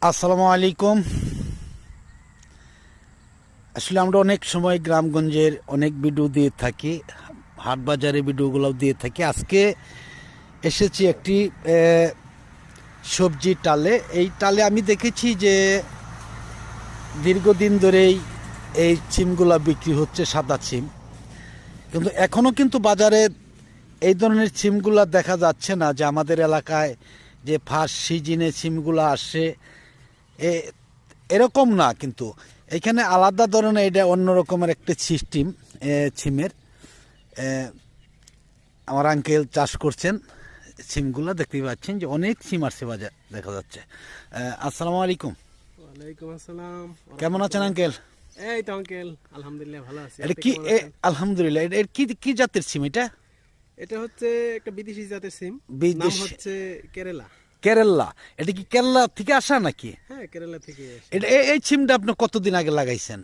আসসালামু আলাইকুম। আসলে আমরা অনেক সময় গ্রামগঞ্জের অনেক ভিডিও দিয়ে থাকি, হাট বাজারে ভিডিওগুলো দিয়ে থাকি। আজকে এসেছি একটি সবজি টালে। এই টালে আমি দেখেছি যে দীর্ঘদিন ধরেই এই সিমগুলা বিক্রি হচ্ছে, সাদা সিম। কিন্তু এখনও কিন্তু বাজারে এই ধরনের সিমগুলা দেখা যাচ্ছে না, যে আমাদের এলাকায় যে ফার্স্ট সিজনে সিমগুলো আসে এরকম না। কিন্তু এখানে আলাদা ধরনের, এটা অন্য রকমের একটা সিস্টেম সিমের। আমার আঙ্কেল চাষ করছেন সিমগুলো, দেখতেই পাচ্ছেন যে অনেক সিম আসছে বাজার দেখা যাচ্ছে। আসসালামু আলাইকুম। ওয়ালাইকুম আসসালাম। কেমন আছেন আঙ্কেল? এই তো আঙ্কেল, আলহামদুলিল্লাহ ভালো আছি। এটা কি আলহামদুলিল্লাহ, এর কি কি জাতের সিম এটা? এটা হচ্ছে একটা বিদেশি জাতের সিম, নাম বিদেশি? হচ্ছে কেরালা। কেরালা? এটা কি কেরালা থেকে আসা নাকি? হ্যাঁ, কেরালা থেকে আসে। এটা এই সিমটা আপনি কতদিন আগে লাগাইছেন?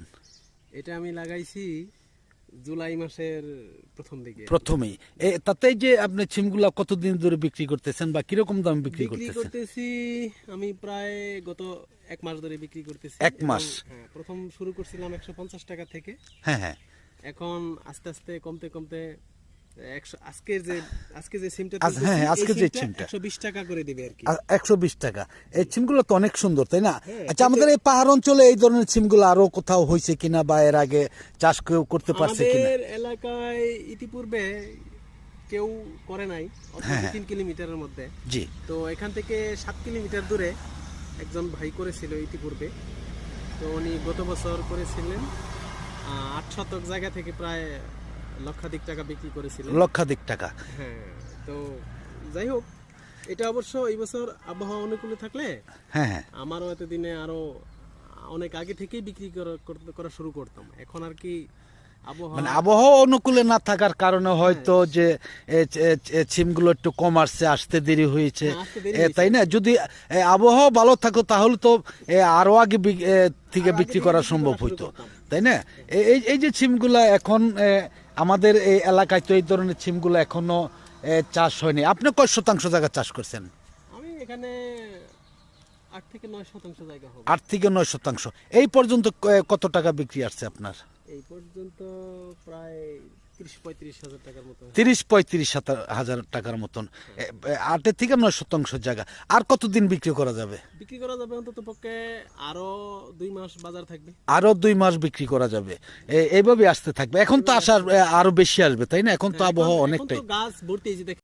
এটা আমি লাগাইছি জুলাই মাসের প্রথম দিকে। প্রথমেই তাতে যে আপনি সিমগুলা কতদিন ধরে বিক্রি করতেছেন বা কিরকম দাম বিক্রি করতেছেন? করতেছি আমি প্রায় গত এক মাস ধরে বিক্রি করতেছি। এক মাস? হ্যাঁ, প্রথম শুরু করছিলাম 150 টাকা থেকে। হ্যাঁ হ্যাঁ। এখন আস্তে আস্তে কমতে কমতে আজকে যে সিমটা হ্যাঁ, আজকে যে সিমটা 120 টাকা করে দিবে আর কি। 120 টাকা। এই সিমগুলো তো অনেক সুন্দর, তাই না? হ্যাঁ, আচ্ছা, আমাদের এই পাহাড় অঞ্চলে এই ধরনের সিমগুলো আরো কোথাও হয়েছে কিনা, বা এর আগে চাষ কেউ করতে পারছে কিনা? আমাদের এলাকায় ইতিপূর্বে কেউ করে নাই, হ্যাঁ, 3 কিলোমিটারের মধ্যে। জি। তো এখান থেকে 7 কিলোমিটার দূরে একজন ভাই করেছিল ইতিপূর্বে। তো উনি গত বছর করেছিলেন 8 শতক জায়গা থেকে প্রায় লক্ষাধিক টাকা বিক্রি করেছিলেন। লক্ষাধিক টাকা? হ্যাঁ। তো যাই হোক, এটা অবশ্য এই বছর আবহাওয়া অনুকূলে থাকলে হ্যাঁ হ্যাঁ। আমারও এতদিনে আরো অনেক আগে থেকেই বিক্রি করা শুরু করতাম। এখন আর কি মানে আবহাওয়া অনুকূলে না থাকার কারণে হয়তো যে সিমগুলো একটু কম আসতে দেরি হয়েছে, তাই না? যদি আবহাওয়া ভালো থাকতো তাহলে তো আরো আগে থেকে বিক্রি করা সম্ভব হইতো, তাই না? এই যে সিমগুলা এখন আমাদের এই এলাকায় তো এই ধরনের সিমগুলো এখনো চাষ হয়নি। আপনি কয় শতাংশ জায়গা চাষ করছেন? আমি এখানে 8 থেকে 9 শতাংশ জায়গা হবে। 8 থেকে 9 শতাংশ। এই পর্যন্ত কত টাকা বিক্রি আসছে আপনার? এই পর্যন্ত প্রায় 30-35 হাজার টাকার মতো। 30-35 হাজার টাকার মতন। 8 থেকে 9 শতাংশ জায়গা। আর কতদিন বিক্রি করা যাবে? বিক্রি করা যাবে অন্তত পক্ষে আরো 2 মাস বাজার থাকবে। আরো 2 মাস বিক্রি করা যাবে। এইভাবে আসতে থাকবে। এখন তো আসার আরো বেশি আসবে, তাই না? এখন তো আবহাওয়া অনেকটাই। এখন তো গাছ ভর্তি, এই যে